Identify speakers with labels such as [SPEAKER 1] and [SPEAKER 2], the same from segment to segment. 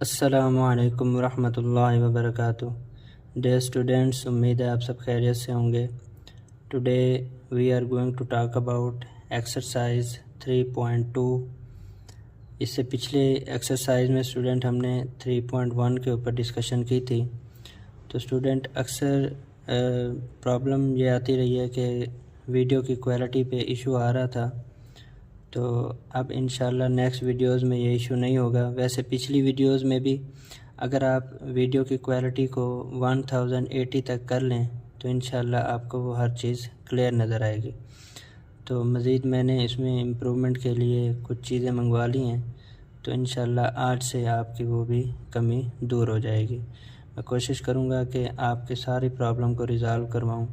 [SPEAKER 1] अस्सलामुअलैकुम वरहमतुल्लाहि वबरकातुह। Dear students, उम्मीद है आप सब खैरियत से होंगे। Today we are going to talk about exercise 3.2। इससे पिछले एक्सरसाइज में स्टूडेंट हमने 3.1 के ऊपर डिस्कशन की थी। तो स्टूडेंट अक्सर प्रॉब्लम ये आती रही है कि वीडियो की क्वालिटी पे इशू आ रहा था। तो अब इंशाल्लाह नेक्स्ट वीडियोस में ये इशू नहीं होगा। वैसे पिछली वीडियोस में भी अगर आप वीडियो की क्वालिटी को 1080 तक कर लें तो इंशाल्लाह आपको वो हर चीज़ क्लियर नज़र आएगी। तो मज़ीद मैंने इसमें इम्प्रूवमेंट के लिए कुछ चीज़ें मंगवा ली हैं, तो इंशाल्लाह आज से आपकी वो भी कमी दूर हो जाएगी। मैं कोशिश करूँगा कि आपके सारी प्रॉब्लम को रिज़ॉल्व करवाऊँ,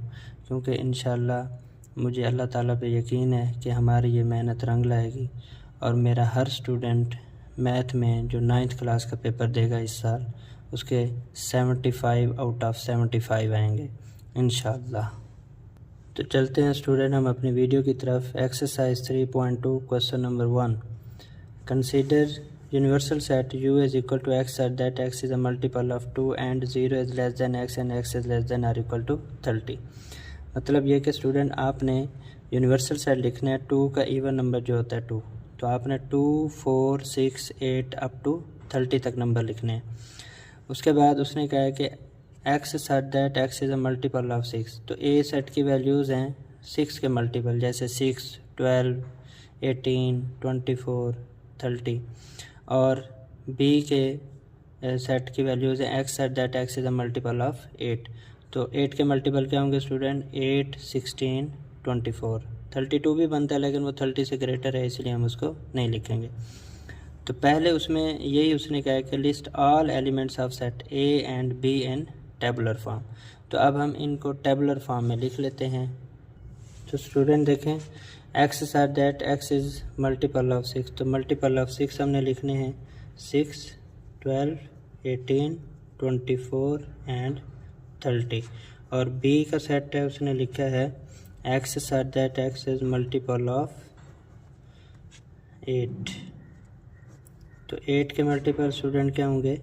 [SPEAKER 1] क्योंकि इंशाल्लाह मुझे अल्लाह ताला पे यकीन है कि हमारी ये मेहनत रंग लाएगी और मेरा हर स्टूडेंट मैथ में जो 9th क्लास का पेपर देगा इस साल, उसके 75 आउट ऑफ 75 आएंगे इंशाल्लाह। तो चलते हैं स्टूडेंट हम अपनी वीडियो की तरफ। Exercise 3.2 question number 1। Consider universal set u is equal to x such that x is a multiple of 2 and 0 is less than x and x is less than or equal to 30। मतलब ये कि student आपने universal set लिखना है 2 का even number जो होता है 2, तो आपने 2, 4, 6, 8 अप टू 30 तक नंबर लिखने हैं। उसके बाद उसने कहा है कि x such that x is a multiple of 6। तो ए सेट की वैल्यूज़ हैं 6 के मल्टीपल, जैसे 6, 12, 18, 24, 30। और बी के सेट की वैल्यूज़ हैं x such that x is a multiple of 8। तो 8 के मल्टीपल क्या होंगे स्टूडेंट? 8, 16, 24। 32 भी बनता है लेकिन वो 30 से ग्रेटर है, इसलिए हम उसको नहीं लिखेंगे। तो पहले उसमें यही उसने कहा कि list all elements of set A and be in tabular form. तो अब हम इनको टेबुलर फॉर्म में लिख लेते हैं। तो स्टूडेंट देखें, x such that x is multiple of 6। तो मल्टीपल ऑफ 6 हमने लिखने हैं 6, 12, 18, 24 एंड 30। और बी का सेट है उसने लिखा है x such that x is multiple of 8। तो 8 के मल्टीपल स्टूडेंट क्या होंगे?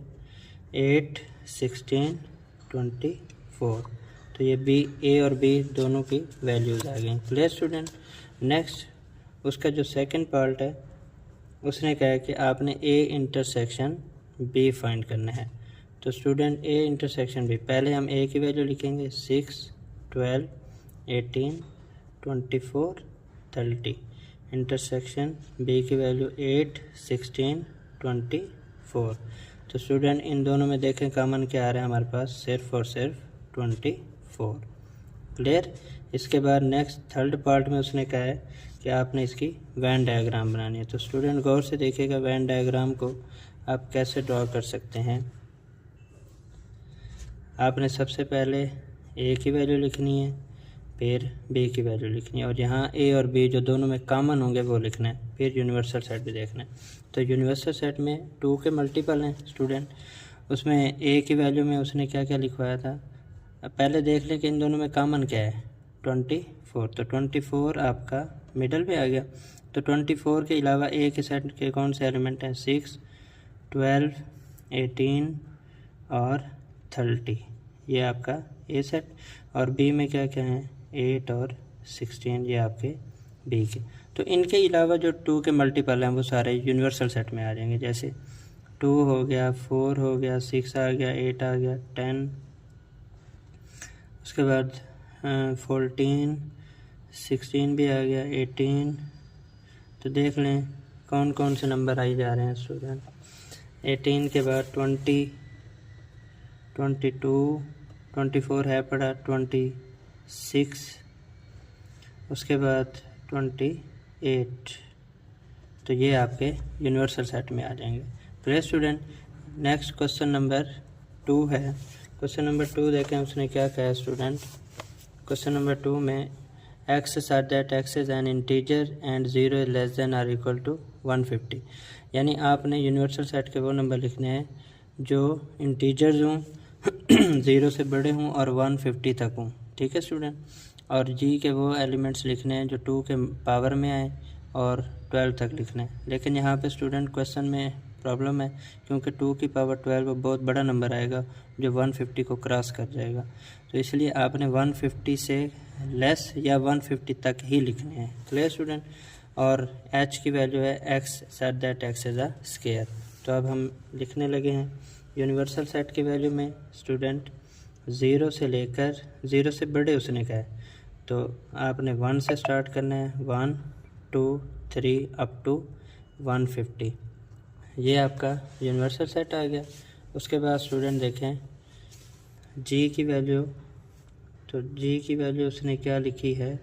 [SPEAKER 1] 8, 16, 24। तो ये बी, ए और बी दोनों की वैल्यूज़ आ गई। Clear student? नेक्स्ट उसका जो सेकंड पार्ट है उसने कहा कि आपने ए इंटरसेक्शन बी फाइंड करना है। तो स्टूडेंट ए इंटरसेक्शन बी, पहले हम ए की वैल्यू लिखेंगे 6, 12, 18, 24, 30। इंटरसेक्शन बी की वैल्यू 8, 16, 24। तो स्टूडेंट इन दोनों में देखें कॉमन क्या आ रहा है हमारे पास? सिर्फ और सिर्फ 24। क्लियर? इसके बाद नेक्स्ट थर्ड पार्ट में उसने कहा है कि आपने इसकी वेन डायग्राम बनानी है। तो स्टूडेंट गौर से देखिएगा वेन डायग्राम को आप कैसे ड्रॉ कर सकते हैं। आपने सबसे पहले ए की वैल्यू लिखनी है, फिर बी की वैल्यू लिखनी है, और यहाँ ए और बी जो दोनों में कॉमन होंगे वो लिखना है, फिर यूनिवर्सल सेट भी देखना है। तो यूनिवर्सल सेट में 2 के मल्टीपल हैं स्टूडेंट। उसमें ए की वैल्यू में उसने क्या क्या लिखवाया था? अब पहले देख लें कि इन दोनों में कॉमन क्या है? 24। तो 24 आपका मिडल पे आ गया। तो 24 के अलावा ए के सेट के कौन से एलिमेंट हैं? 6, 12, 18 और 30। ये आपका ए सेट। और बी में क्या क्या हैं? 8 और 16, ये आपके बी के। तो इनके अलावा जो 2 के मल्टीपल हैं वो सारे यूनिवर्सल सेट में आ जाएंगे। जैसे 2 हो गया, 4 हो गया, 6 आ गया, 8 आ गया, 10। उसके बाद 14, 16 भी आ गया, 18। तो देख लें कौन कौन से नंबर आई जा रहे हैं स्टूडेंट। 18 के बाद 20, 22, 24 है पड़ा, 26, उसके बाद 28। तो ये आपके यूनिवर्सल सेट में आ जाएंगे। Please student, next question number 2 है। क्वेश्चन नंबर 2 देखें उसने क्या कहा है स्टूडेंट। क्वेश्चन नंबर 2 में x such that x is an integer and 0 is less than और इक्वल टू 150। यानी आपने यूनिवर्सल सेट के वो नंबर लिखने हैं जो इंटीजर्स हों, 0 से बड़े हों और 150 तक हों। ठीक है स्टूडेंट? और जी के वो एलिमेंट्स लिखने हैं जो 2 के पावर में आए और 12 तक लिखना है। लेकिन यहाँ पे स्टूडेंट क्वेश्चन में प्रॉब्लम है, क्योंकि 2 की पावर 12 बहुत बड़ा नंबर आएगा जो 150 को क्रॉस कर जाएगा। तो इसलिए आपने 150 से लेस या 150 तक ही लिखने हैं। Clear student. और h की वैल्यू है x set that x is a square. तो अब हम लिखने लगे हैं। यूनिवर्सल सेट की वैल्यू में स्टूडेंट 0 से लेकर 0 से बड़े उसने का है, तो आपने 1 से स्टार्ट करना है, 1 2 3 अप टू 150। ये आपका यूनिवर्सल सेट आ गया। उसके बाद स्टूडेंट देखें g की वैल्यू, तो g की वैल्यू उसने क्या लिखी है,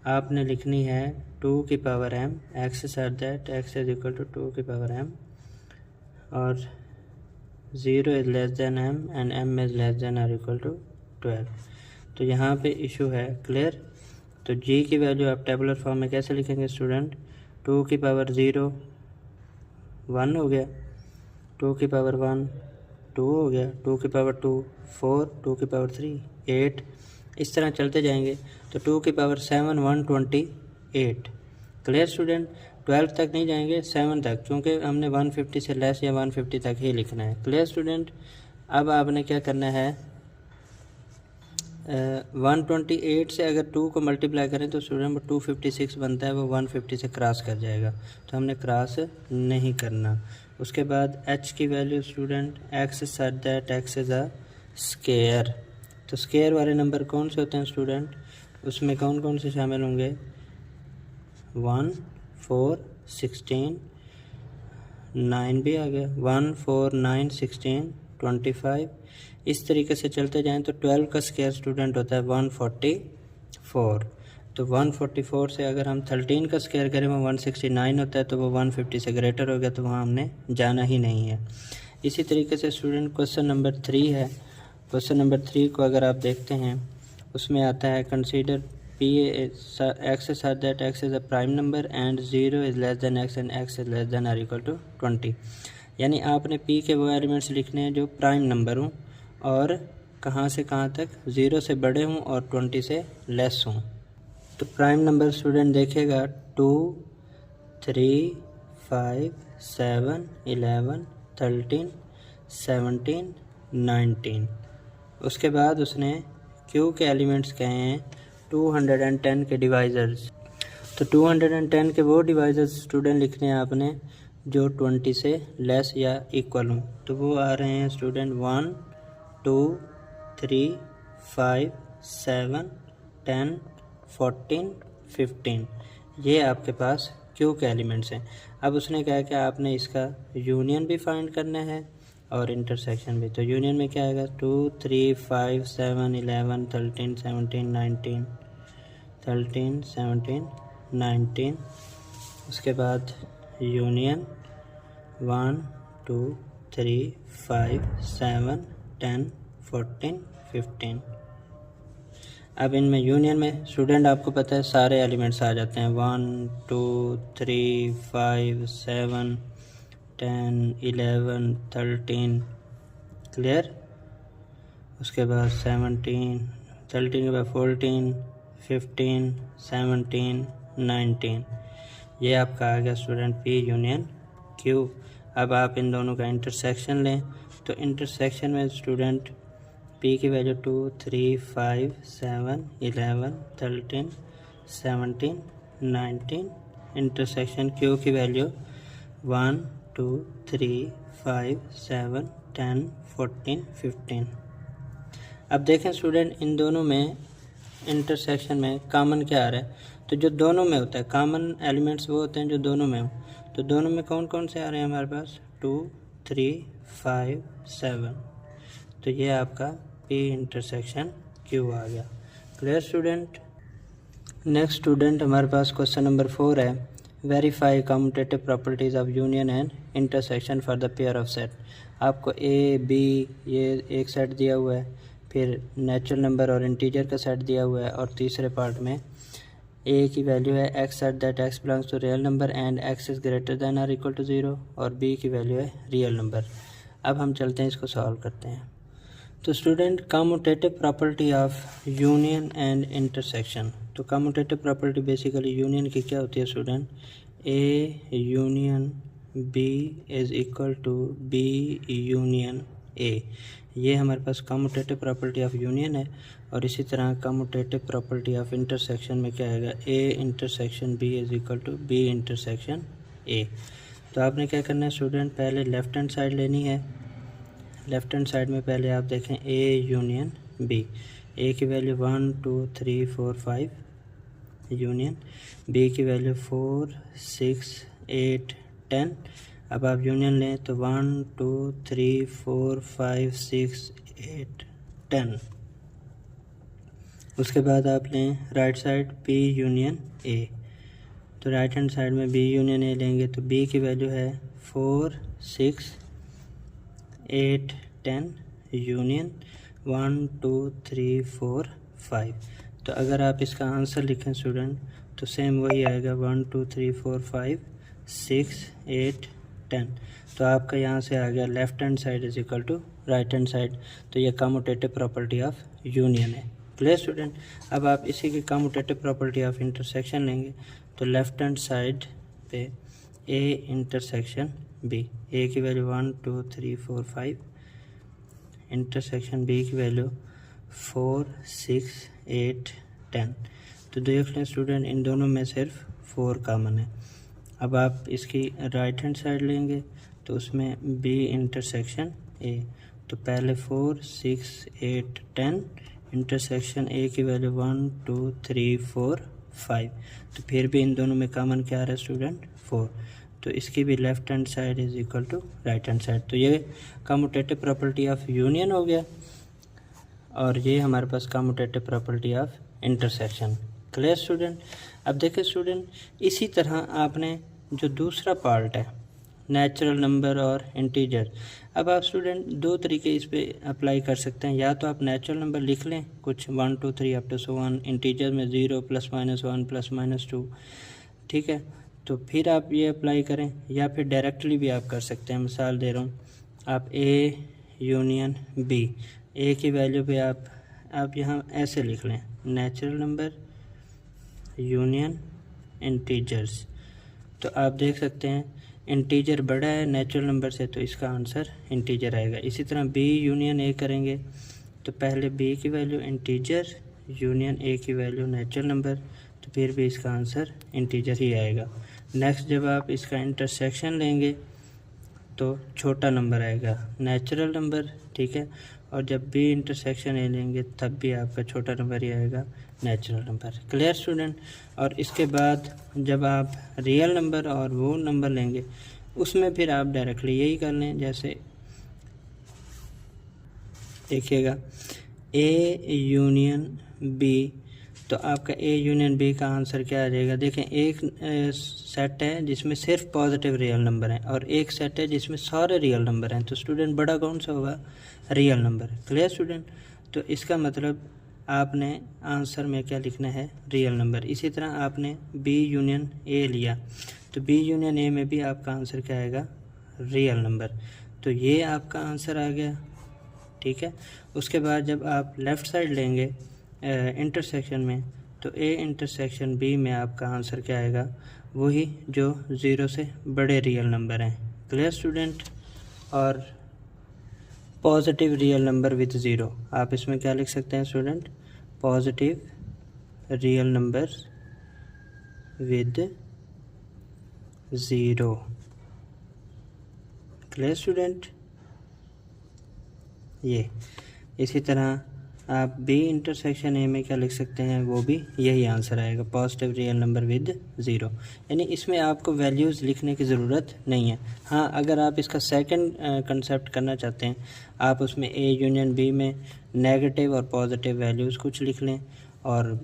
[SPEAKER 1] आपने लिखनी है 2 की power m, x set that x is equal to 2 की पावर m और 0 is less than m and m is less than और इक्वल टू 12। तो यहाँ पे इशू है। क्लियर। तो g की वैल्यू आप टेबुलर फॉर्म में कैसे लिखेंगे स्टूडेंट, 2 की पावर 0 1 हो गया, 2 की पावर 1 2 हो गया, 2 की पावर 2 4, 2 की पावर 3 8, इस तरह चलते जाएंगे। तो 2 की पावर 7 128। Clear student. 12 तक नहीं जाएंगे, 7 तक, क्योंकि हमने 150 से लेस या 150 तक ही लिखना है। Clear student. अब आपने क्या करना है, 128 से अगर 2 को मल्टीप्लाई करें तो स्टूडेंट 256 बनता है, वो 150 से क्रॉस कर जाएगा, तो हमने क्रॉस नहीं करना। उसके बाद h की value student x set that x is a square. तो स्क्वायर वाले नंबर कौन से होते हैं स्टूडेंट, उसमें कौन कौन से शामिल होंगे, 1 4 16 9 भी आ गया, 1 4 9 16 25। इस तरीके से चलते जाएं तो 12 का स्क्वायर स्टूडेंट होता है 144। तो 144 से अगर हम 13 का स्क्वायर करें वो 169 होता है, तो वो 150 से ग्रेटर हो गया, तो वहाँ हमने जाना ही नहीं है। इसी तरीके से स्टूडेंट क्वेश्चन नंबर 3 है। क्वेश्चन नंबर 3 को अगर आप देखते हैं उसमें आता है consider p x such that x is a prime number and 0 is less than x and x is less than or equal to 20। यानी आपने p के वो एलिमेंट्स लिखने हैं जो प्राइम नंबर हों और कहाँ से कहाँ तक, 0 से बड़े हों और 20 से लेस हों। तो प्राइम नंबर स्टूडेंट देखेगा 2 3 5 7 11 13 17 19। उसके बाद उसने q के एलिमेंट्स कहे हैं 210 के डिवाइज़र्स। तो 210 के वो डिवाइज़र्स स्टूडेंट लिखने हैं आपने जो 20 से लेस या इक्वल हों। तो वो आ रहे हैं स्टूडेंट 1 2 3 5 7 10 14 15। ये आपके पास क्यू के एलिमेंट्स हैं। अब उसने कहा कि आपने इसका यूनियन भी फाइंड करना है और इंटरसेक्शन भी। तो यूनियन में क्या आएगा, 2 3 5 7 11 13 17 19 13 17 19। उसके बाद यूनियन 1 2 3 5 7 10 14 15। अब इनमें यूनियन में स्टूडेंट आपको पता है सारे एलिमेंट्स आ जाते हैं, 1 2 3 5 7 10 11 13। क्लियर। उसके बाद 17 13 के बाद 14 15 17 19। ये आपका आ गया स्टूडेंट P यूनियन Q। अब आप इन दोनों का इंटरसेक्शन लें। तो इंटरसेक्शन में स्टूडेंट P की वैल्यू 2 3 5 7 11 13 17 19। इंटरसेक्शन Q की वैल्यू 1 2 3 5 7 10 14 15। अब देखें स्टूडेंट इन दोनों में इंटरसेक्शन में कॉमन क्या आ रहा है। तो जो दोनों में होता है कॉमन एलिमेंट्स वो होते हैं जो दोनों में हो। तो दोनों में कौन कौन से आ रहे हैं हमारे पास, 2 3 5 7। तो ये आपका P इंटरसेक्शन Q आ गया। Clear student. नेक्स्ट स्टूडेंट हमारे पास क्वेश्चन नंबर 4 है, verify commutative properties of union and intersection for the pair of set. आपको A B ये एक सेट दिया हुआ है, फिर नेचुरल नंबर और इंटीजर का सेट दिया हुआ है, और तीसरे पार्ट में A की वैल्यू है x set that x belongs to real number and x is greater than और इक्वल टू 0, और B की वैल्यू है रियल नंबर। अब हम चलते हैं इसको सॉल्व करते हैं। तो student commutative property of union and intersection. तो कम्यूटेटिव प्रॉपर्टी बेसिकली यूनियन की क्या होती है student, A union B is equal to B union A. ये हमारे पास कम्यूटेटिव प्रॉपर्टी ऑफ यूनियन है। और इसी तरह कम्यूटेटिव प्रॉपर्टी ऑफ इंटरसेक्शन में क्या आएगा, A intersection B is equal to B intersection A. तो आपने क्या करना है स्टूडेंट, पहले लेफ़्ट हैंड साइड लेनी है। लेफ़्ट हैंड साइड में पहले आप देखें ए यूनियन बी। ए की वैल्यू 1 2 3 4 5 यूनियन, बी की वैल्यू 4 6 8 10। अब आप यूनियन लें तो 1 2 3 4 5 6 8 10। उसके बाद आप लें right side B union A. तो राइट हैंड साइड में बी यूनियन ए लेंगे तो बी की वैल्यू है 4 6 8 10 यूनियन 1 2 3 4 5। तो अगर आप इसका आंसर लिखें स्टूडेंट तो सेम वही आएगा 1 2 3 4 5 6 8 10। तो आपका यहाँ से आ गया left hand side is equal to right hand side. तो ये कम्यूटेटिव प्रॉपर्टी ऑफ यूनियन है। Clear student. अब आप इसी की कम्यूटेटिव प्रॉपर्टी ऑफ इंटरसेक्शन लेंगे तो लेफ़्ट हैंड साइड पे ए इंटरसेक्शन बी, ए की वैल्यू 1 2 3 4 5 इंटरसेक्शन बी की वैल्यू 4 6 8 10। तो देख लें स्टूडेंट इन दोनों में सिर्फ 4 कॉमन है। अब आप इसकी राइट हैंड साइड लेंगे तो उसमें बी इंटरसेक्शन ए। तो पहले 4 6 8 10 इंटरसेक्शन ए की वैल्यू 1 2 3 4 5। तो फिर भी इन दोनों में कॉमन क्या आ रहा है स्टूडेंट 4। तो इसकी भी left hand side is equal to right hand side. तो ये कम्यूटेटिव प्रॉपर्टी ऑफ यूनियन हो गया और ये हमारे पास commutative property of intersection. Clear student. अब देखिए स्टूडेंट इसी तरह आपने जो दूसरा पार्ट है नेचुरल नंबर और इंटीजर, अब आप स्टूडेंट दो तरीके इस पे अप्लाई कर सकते हैं। या तो आप नेचुरल नंबर लिख लें कुछ 1 2 3 अप टू 1, इंटीजर में 0 +-1 +-2, ठीक है। तो फिर आप ये अप्लाई करें या फिर डायरेक्टली भी आप कर सकते हैं। मिसाल दे रहा हूँ, आप ए यूनियन बी, ए की वैल्यू पे आप यहाँ ऐसे लिख लें नेचुरल नंबर यूनियन इंटीजर्स। तो आप देख सकते हैं इंटीजर बड़ा है नेचुरल नंबर से तो इसका आंसर इंटीजर आएगा। इसी तरह बी यूनियन ए करेंगे तो पहले बी की वैल्यू इंटीजर यूनियन ए की वैल्यू नेचुरल नंबर, तो फिर भी इसका आंसर इंटीजर ही आएगा। नेक्स्ट जब आप इसका इंटरसेक्शन लेंगे तो छोटा नंबर आएगा नेचुरल नंबर, ठीक है। और जब बी इंटरसेक्शन ए लेंगे तब भी आपका छोटा नंबर ही आएगा नेचुरल नंबर। Clear student. और इसके बाद जब आप रियल नंबर और वो नंबर लेंगे उसमें फिर आप डायरेक्टली यही कर लें। जैसे देखिएगा ए यूनियन बी, तो आपका ए यूनियन बी का आंसर क्या आ जाएगा। देखें एक सेट है जिसमें सिर्फ पॉजिटिव रियल नंबर हैं और एक सेट है जिसमें सारे रियल नंबर हैं। तो स्टूडेंट बड़ा कौन सा होगा, रियल नंबर। Clear student. तो इसका मतलब आपने आंसर में क्या लिखना है, रियल नंबर। इसी तरह आपने बी यूनियन ए लिया तो बी यूनियन ए में भी आपका आंसर क्या आएगा, रियल नंबर। तो ये आपका आंसर आ गया, ठीक है। उसके बाद जब आप लेफ़्ट साइड लेंगे इंटरसेक्शन में तो ए इंटरसेक्शन बी में आपका आंसर क्या आएगा, वही जो 0 से बड़े रियल नंबर हैं। Clear student. और पॉजिटिव रियल नंबर विद 0, आप इसमें क्या लिख सकते हैं student, positive real number with 0। Clear student. ये इसी तरह आप बी इंटरसेक्शन ए में क्या लिख सकते हैं, वो भी यही आंसर आएगा, पॉजिटिव रियल नंबर विद 0। यानी इसमें आपको वैल्यूज़ लिखने की ज़रूरत नहीं है। हाँ, अगर आप इसका सेकंड कंसेप्ट करना चाहते हैं, आप उसमें ए यूनियन बी में नेगेटिव और पॉजिटिव वैल्यूज़ कुछ लिख लें और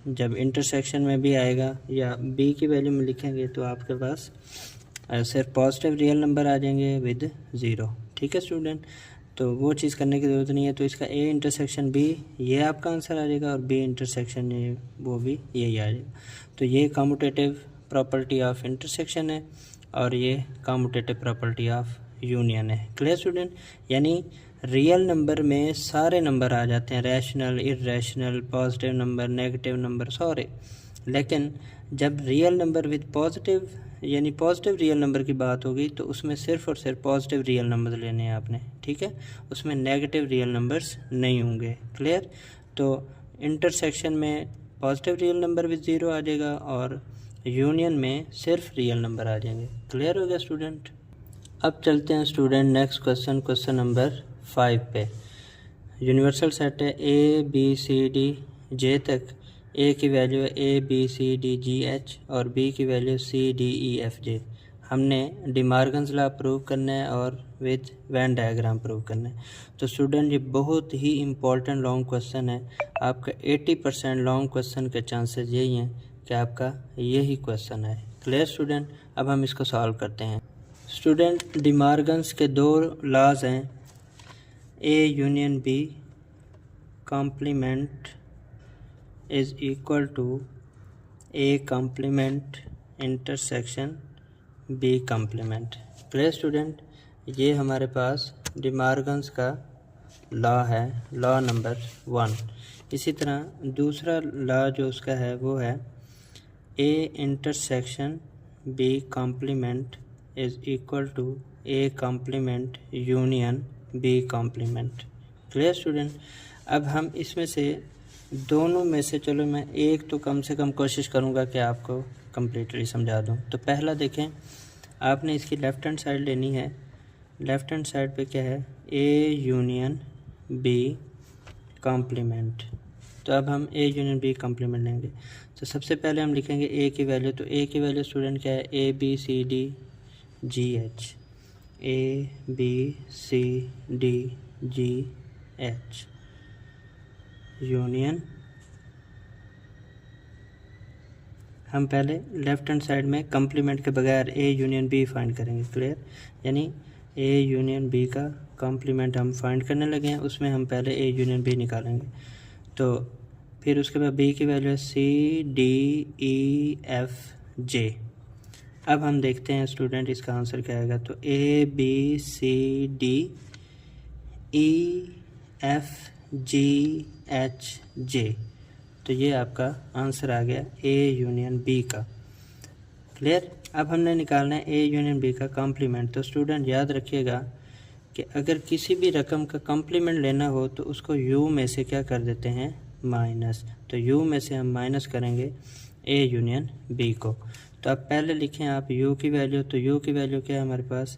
[SPEAKER 1] जब इंटरसेक्शन में भी आएगा या बी की वैल्यू में लिखेंगे तो आपके पास सिर्फ पॉजिटिव रियल नंबर आ जाएंगे विद 0। ठीक है स्टूडेंट। तो वो चीज़ करने की ज़रूरत नहीं है। तो इसका ए इंटरसेक्शन बी ये आपका आंसर आ जाएगा और बी इंटरसेक्शन ए वो भी यही आ जाएगा। तो ये कम्यूटेटिव प्रॉपर्टी ऑफ इंटरसेक्शन है और ये कम्यूटेटिव प्रॉपर्टी ऑफ यूनियन है। Clear student. यानी रियल नंबर में सारे नंबर आ जाते हैं, rational, irrational, positive number, negative number, सारे। लेकिन जब रियल नंबर विद पॉजिटिव यानी पॉजिटिव रियल नंबर की बात होगी तो उसमें सिर्फ और सिर्फ पॉजिटिव रियल नंबर लेने हैं आपने, ठीक है, उसमें नेगेटिव रियल नंबर्स नहीं होंगे। क्लियर? तो इंटरसेक्शन में पॉजिटिव रियल नंबर भी 0 आ जाएगा और यूनियन में सिर्फ रियल नंबर आ जाएंगे। क्लियर हो गया स्टूडेंट? अब चलते हैं student next question, question number 5 पे। यूनिवर्सल सेट है A B C D J तक, ए की वैल्यू है A B C D G H और बी की value C D E F J. हमने डिमार्गन्स लॉ प्रूव करना है और विद वेन डायग्राम प्रूव करना है। तो स्टूडेंट ये बहुत ही इम्पोर्टेंट लॉन्ग क्वेश्चन है, आपका 80% लॉन्ग क्वेश्चन के चांसेस यही हैं कि आपका यही क्वेश्चन है। Clear student? अब हम इसको सॉल्व करते हैं। स्टूडेंट डिमार्गन्स के 2 लॉज हैं, A union B complement is equal to A complement intersection B complement. Clear student? ये हमारे पास डिमार्गन्स का लॉ है, लॉ नंबर 1। इसी तरह दूसरा लॉ जो उसका है वो है A intersection B complement is equal to A complement union B complement. Clear student? अब हम इसमें से दोनों में से, चलो मैं एक तो कम से कम कोशिश करूँगा कि आपको कम्प्लीटली समझा दूँ। तो पहला देखें, आपने इसकी लेफ़्ट हैंड साइड लेनी है। लेफ़्ट हैंड साइड पे क्या है? A union B complement. तो अब हम ए यूनियन बी कॉम्प्लीमेंट लेंगे। तो सबसे पहले हम लिखेंगे ए की वैल्यू। तो ए की वैल्यू स्टूडेंट क्या है? A B C D G H, A B C D G H union. हम पहले लेफ़्ट हैंड साइड में कॉम्प्लीमेंट के बगैर ए यूनियन बी फाइंड करेंगे। क्लियर? यानी ए यूनियन बी का कॉम्प्लीमेंट हम फाइंड करने लगे हैं, उसमें हम पहले ए यूनियन बी निकालेंगे। तो फिर उसके बाद बी की वैल्यू है सी डी ई एफ जे। अब हम देखते हैं स्टूडेंट इसका आंसर क्या आएगा। तो A B C D E F G H J, तो ये आपका आंसर आ गया ए यूनियन बी का। क्लियर? अब हमने निकालना है ए यूनियन बी का कॉम्प्लीमेंट। तो स्टूडेंट याद रखिएगा कि अगर किसी भी रकम का कॉम्प्लीमेंट लेना हो तो उसको यू में से क्या कर देते हैं? माइनस। तो यू में से हम माइनस करेंगे ए यूनियन बी को। तो अब पहले लिखें आप यू की वैल्यू। तो यू की वैल्यू क्या है हमारे पास?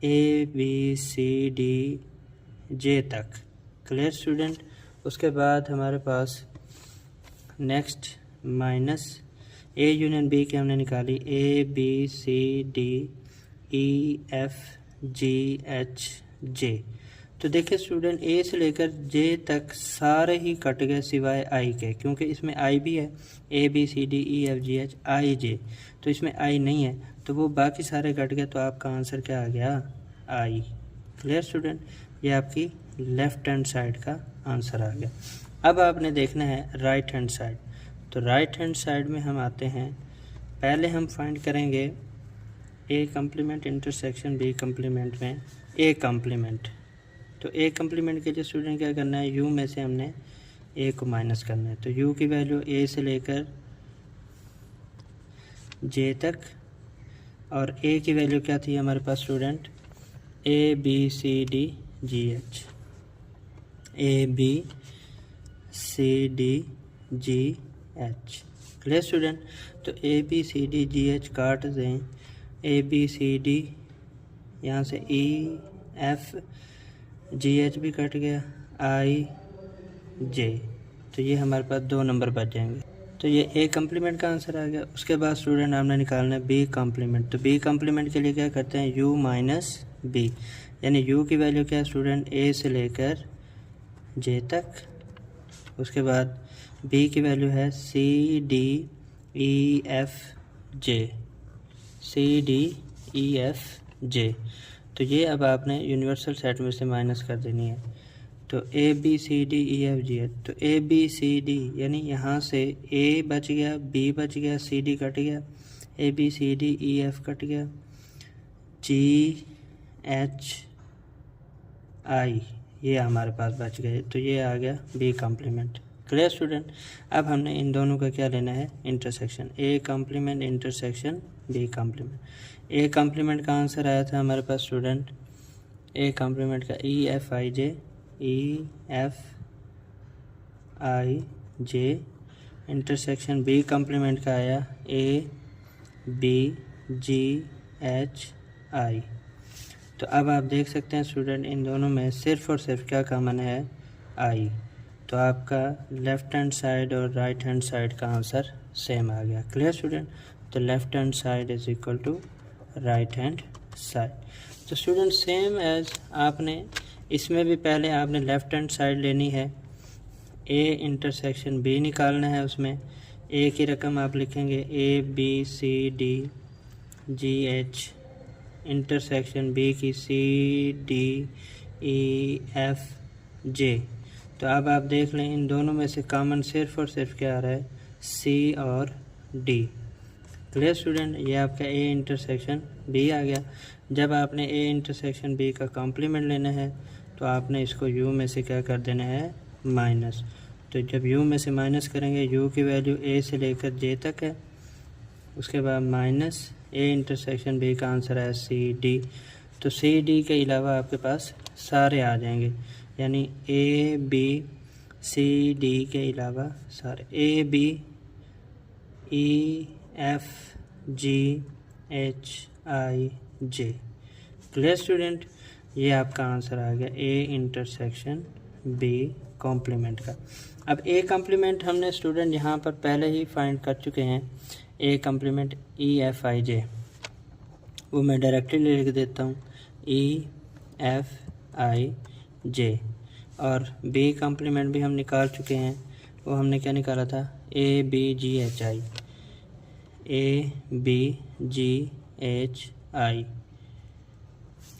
[SPEAKER 1] ए बी सी डी जे तक। Clear student? उसके बाद हमारे पास next minus A union B की हमने निकाली A B C D E F G H J. तो देखिए स्टूडेंट, ए से लेकर जे तक सारे ही कट गए सिवाय आई के, क्योंकि इसमें आई भी है, A B C D E F G H I J, तो इसमें आई नहीं है, तो वो बाकी सारे कट गए। तो आपका आंसर क्या आ गया? आई। Clear student? ये आपकी लेफ़्ट हैंड साइड का आंसर आ गया। अब आपने देखना है राइट हैंड साइड। तो राइट हैंड साइड में हम आते हैं, पहले हम फाइंड करेंगे A complement intersection B complement में ए कॉम्प्लीमेंट। तो ए कॉम्प्लीमेंट के लिए स्टूडेंट क्या करना है? यू में से हमने ए को माइनस करना है। तो यू की वैल्यू ए से लेकर जे तक, और ए की वैल्यू क्या थी हमारे पास student? A B C D G H, A B C D G H. Clear student? तो A B C D G H काट दें, ए बी सी डी यहाँ से ई एफ जी एच भी कट गया, आई जे, तो ये हमारे पास 2 नंबर बच जाएंगे। तो ये ए कॉम्प्लीमेंट का आंसर आ गया। उसके बाद स्टूडेंट हमने निकालना है बी कॉम्प्लीमेंट। तो बी कॉम्प्लीमेंट के लिए क्या करते हैं? यू माइनस बी, यानी यू की वैल्यू क्या है स्टूडेंट? ए से लेकर जे तक। उसके बाद बी की वैल्यू है सी डी ई एफ जे, सी डी ई एफ जे। तो ये अब आपने यूनिवर्सल सेट में से माइनस कर देनी है। तो A B C D E F G H. तो ए बी सी डी यानी यहाँ से ए बच गया, बी बच गया, सी डी कट गया, A B C D E F cut गया, जी एच आई ये हमारे पास बच गए। तो ये आ गया बी कॉम्प्लीमेंट। Clear student? अब हमने इन दोनों का क्या लेना है? Intersection. A complement intersection B complement. A complement का आंसर आया था हमारे पास स्टूडेंट, ए कॉम्प्लीमेंट का E F I J intersection B complement का आया ए बी जी एच आई। तो अब आप देख सकते हैं स्टूडेंट इन दोनों में सिर्फ और सिर्फ क्या कॉमन है, आई। तो आपका लेफ़्ट हैंड साइड और राइट हैंड साइड का आंसर सेम आ गया। Clear student? तो left hand side is equal to right hand side. तो स्टूडेंट सेम एज आपने इसमें भी पहले आपने लेफ़्ट हैंड साइड लेनी है, ए इंटरसेक्शन बी निकालना है। उसमें ए की रकम आप लिखेंगे A B C D G H, intersection B की सी डी ई एफ जे। तो अब आप देख लें इन दोनों में से कॉमन सिर्फ और सिर्फ क्या आ रहा है, सी और डी। Clear student? ये आपका ए इंटरसेक्शन बी आ गया। जब आपने ए इंटरसेक्शन बी का कॉम्प्लीमेंट लेना है तो आपने इसको यू में से क्या कर देना है, माइनस। तो जब यू में से माइनस करेंगे, यू की वैल्यू ए से लेकर जे तक है, उसके बाद माइनस ए इंटरसेक्शन बी का आंसर है सी डी। तो सी डी के अलावा आपके पास सारे आ जाएंगे, यानी ए बी सी डी के अलावा सारे, A B E F G H I J. Clear student? ये आपका आंसर आ गया ए इंटरसेक्शन बी कॉम्प्लीमेंट का। अब ए कॉम्प्लीमेंट हमने स्टूडेंट यहाँ पर पहले ही फाइंड कर चुके हैं, A complement E F I जे, वो मैं डायरेक्टली लिख देता हूँ ई एफ आई जे। और बी कॉम्प्लीमेंट भी हम निकाल चुके हैं, वो हमने क्या निकाला था, A B G H I, A B G H I.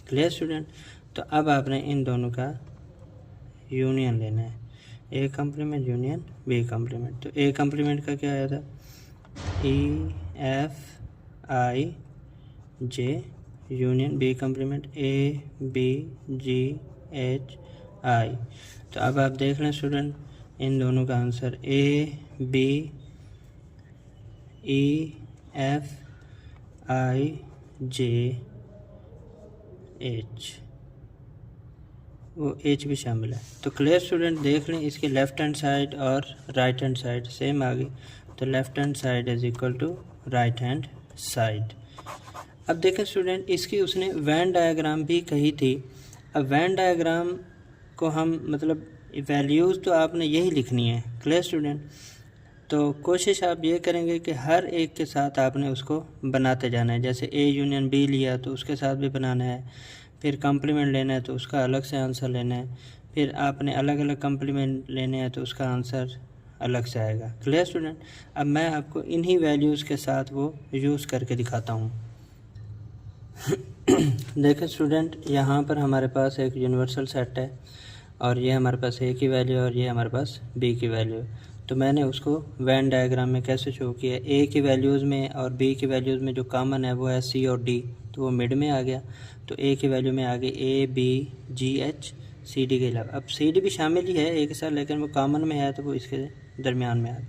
[SPEAKER 1] Clear student? तो अब आपने इन दोनों का यूनियन लेना है, A complement union B complement. तो ए कॉम्प्लीमेंट का क्या आया था, E F I J union B complement A B G H I. तो अब आप देख लें स्टूडेंट इन दोनों का answer A B E F I J H, वो एच भी शामिल है। तो क्लियर स्टूडेंट? देख लें इसके लेफ़्ट हैंड साइड और राइट हैंड साइड सेम आ गई। तो left hand side is equal to right hand side. अब देखें स्टूडेंट इसकी उसने वैन डायग्राम भी कही थी। अब वैन डायग्राम को हम मतलब वैल्यूज़ तो आपने यही लिखनी है। Clear student? तो कोशिश आप ये करेंगे कि हर एक के साथ आपने उसको बनाते जाना है। जैसे ए यूनियन बी लिया तो उसके साथ भी बनाना है, फिर कॉम्प्लीमेंट लेना है तो उसका अलग से आंसर लेना है, फिर आपने अलग अलग कॉम्प्लीमेंट लेने हैं तो उसका आंसर अलग से आएगा। Clear student? अब मैं आपको इन्हीं वैल्यूज़ के साथ वो यूज़ करके दिखाता हूँ। देखें स्टूडेंट यहाँ पर हमारे पास एक यूनिवर्सल सेट है और ये हमारे पास ए की वैल्यू और ये हमारे पास बी की वैल्यू। तो मैंने उसको वैन डायग्राम में कैसे शो किया, ए की वैल्यूज़ में और बी की वैल्यूज़ में जो कॉमन है वो है सी और डी, तो वो मिड में आ गया। तो ए की वैल्यू में आ गई A B G H C D के अलावा। अब सी डी भी शामिल ही है ए के साथ, लेकिन वो कॉमन में है तो वो इसके दरमियान में आ गया।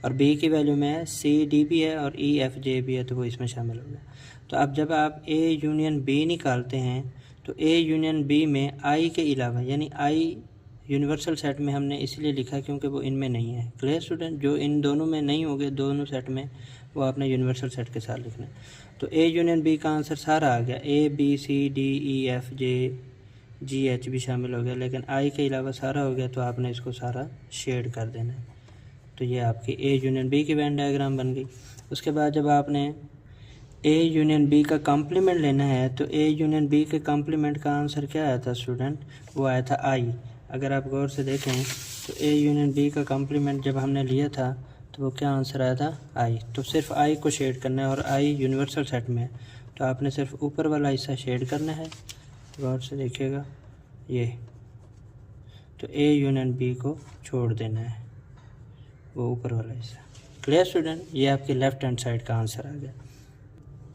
[SPEAKER 1] और बी की वैल्यू में है सी डी भी है और ई एफ जे भी है, तो वो इसमें शामिल हो गया। तो अब जब आप ए यूनियन बी निकालते हैं तो ए यूनियन बी में आई के अलावा, यानी आई यूनिवर्सल सेट में हमने इसलिए लिखा क्योंकि वो इनमें नहीं है। Clear student? जो इन दोनों में नहीं होंगे दोनों सेट में, वो आपने यूनिवर्सल सेट के साथ लिखना है। तो ए यूनियन बी का आंसर सारा आ गया, A B C D E F J G H भी शामिल हो गया, लेकिन आई के अलावा सारा हो गया। तो आपने इसको सारा शेड कर देना है। तो ये आपकी ए यूनियन बी की वैन डायग्राम बन गई। उसके बाद जब आपने ए यूनियन बी का कॉम्प्लीमेंट लेना है तो ए यूनियन बी के कॉम्प्लीमेंट का आंसर क्या आया था स्टूडेंट, वो आया था आई। अगर आप गौर से देखें तो ए यूनियन बी का कॉम्प्लीमेंट जब हमने लिया था तो वो क्या आंसर आया था, आई। तो सिर्फ आई को शेड करना है और आई यूनिवर्सल सेट में है, तो आपने सिर्फ ऊपर वाला हिस्सा शेड करना है। गौर से देखिएगा ये, तो ए यूनियन बी को छोड़ देना है, वो ऊपर वाला हिस्सा। Clear student? ये आपके लेफ़्ट हैंड साइड का आंसर आ गया।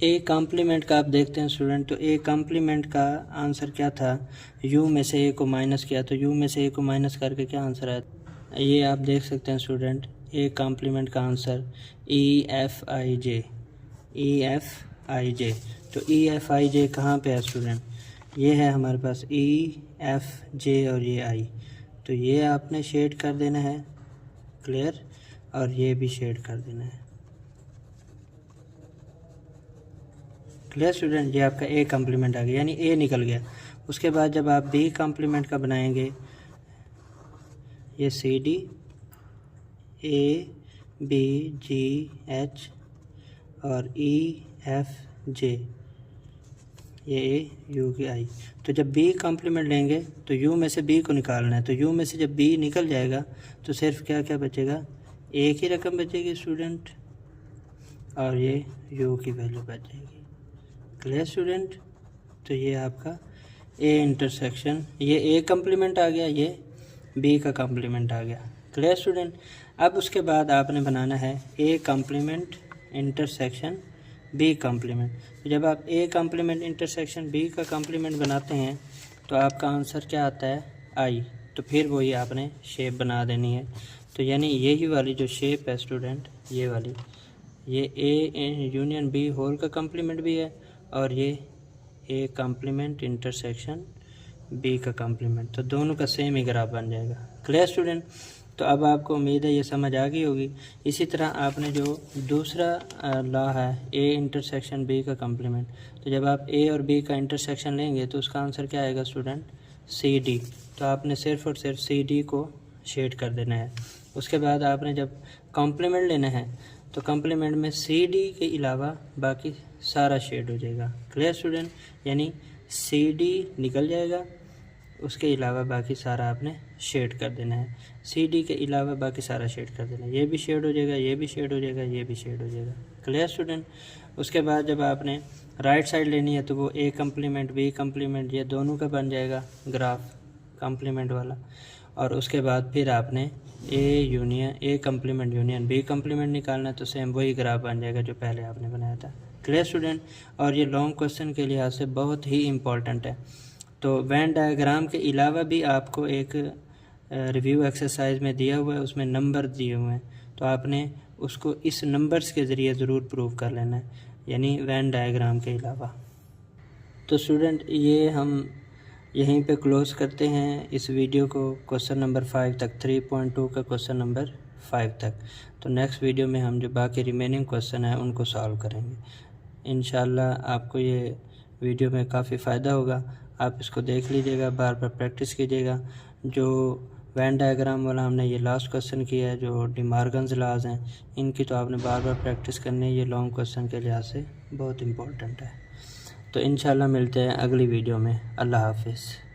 [SPEAKER 1] ए कॉम्प्लीमेंट का आप देखते हैं स्टूडेंट, तो ए कॉम्प्लीमेंट का आंसर क्या था, यू में से ए को माइनस किया, तो यू में से ए को माइनस करके क्या आंसर आया, ये आप देख सकते हैं स्टूडेंट। ए कॉम्प्लीमेंट का answer E F I J, E F EFIJ। तो EFIJ कहाँ पे है स्टूडेंट? ये है हमारे पास EFJ और ये I। तो ये आपने शेड कर देना है, क्लियर, और ये भी शेड कर देना है, क्लियर स्टूडेंट। ये आपका A कॉम्प्लीमेंट आ गया, यानी A निकल गया। उसके बाद जब आप B कॉम्प्लीमेंट का बनाएंगे, ये CD ABGH और EFJ, ये U की I। तो जब B कॉम्प्लीमेंट लेंगे तो U में से B को निकालना है। तो U में से जब B निकल जाएगा तो सिर्फ क्या क्या बचेगा? A की रकम बचेगी स्टूडेंट, और ये U की वैल्यू बच जाएगी, क्लियर स्टूडेंट। तो ये आपका A इंटरसेक्शन, ये A कॉम्प्लीमेंट आ गया, ये B का कॉम्प्लीमेंट आ गया, क्लियर स्टूडेंट। अब उसके बाद आपने बनाना है A complement intersection B complement. तो जब आप A कॉम्प्लीमेंट इंटरसेक्शन B का कॉम्प्लीमेंट बनाते हैं तो आपका आंसर क्या आता है? I। तो फिर वही आपने शेप बना देनी है। तो यानी यही वाली जो शेप है स्टूडेंट, ये वाली, ये A यूनियन B होल का कॉम्प्लीमेंट भी है, और ये A कॉम्प्लीमेंट इंटरसेक्शन B का कॉम्प्लीमेंट। तो दोनों का सेम ही ग्राफ बन जाएगा, क्लियर स्टूडेंट। तो अब आपको उम्मीद है ये समझ आ गई होगी। इसी तरह आपने जो दूसरा लॉ है A इंटरसेक्शन B का कॉम्प्लीमेंट, तो जब आप A और B का इंटरसेक्शन लेंगे तो उसका आंसर क्या आएगा स्टूडेंट? CD। तो आपने सिर्फ और सिर्फ CD को शेड कर देना है। उसके बाद आपने जब कॉम्प्लीमेंट लेना है तो कॉम्प्लीमेंट में CD के अलावा बाकी सारा शेड हो जाएगा, क्लियर स्टूडेंट। यानी CD निकल जाएगा, उसके अलावा बाकी सारा आपने शेड कर देना है। CD के अलावा बाकी सारा शेड कर देना है, ये भी शेड हो जाएगा, ये भी शेड हो जाएगा, ये भी शेड हो जाएगा, क्लियर स्टूडेंट। उसके बाद जब आपने राइट साइड लेनी है तो वो A कॉम्प्लीमेंट B कॉम्प्लीमेंट ये दोनों का बन जाएगा ग्राफ कॉम्प्लीमेंट वाला। और उसके बाद फिर आपने A complement union B complement निकालना है, तो सेम वही ग्राफ बन जाएगा जो पहले आपने बनाया था, क्लियर स्टूडेंट। और ये लॉन्ग क्वेश्चन के लिहाज से बहुत ही इम्पॉर्टेंट है। तो वेन डायग्राम के अलावा भी आपको एक रिव्यू एक्सरसाइज में दिया हुआ है, उसमें नंबर दिए हुए हैं, तो आपने उसको इस नंबर्स के ज़रिए ज़रूर प्रूव कर लेना है, यानी वेन डायग्राम के अलावा। तो स्टूडेंट ये हम यहीं पे क्लोज़ करते हैं इस वीडियो को, क्वेश्चन नंबर 5 तक, 3.2 का क्वेश्चन नंबर 5 तक। तो नेक्स्ट वीडियो में हम जो बाकी रिमेनिंग क्वेश्चन हैं उनको सॉल्व करेंगे। इंशाल्लाह आपको ये वीडियो में काफ़ी फ़ायदा होगा। आप इसको देख लीजिएगा, बार बार प्रैक्टिस कीजिएगा। जो वेन डायग्राम वाला हमने ये लास्ट क्वेश्चन किया है, जो डी मॉर्गन्स लॉज हैं, इनकी तो आपने बार बार प्रैक्टिस करनी है, ये लॉन्ग क्वेश्चन के लिहाज से बहुत इम्पोर्टेंट है। तो इंशाल्लाह मिलते हैं अगली वीडियो में। अल्लाह हाफिज़।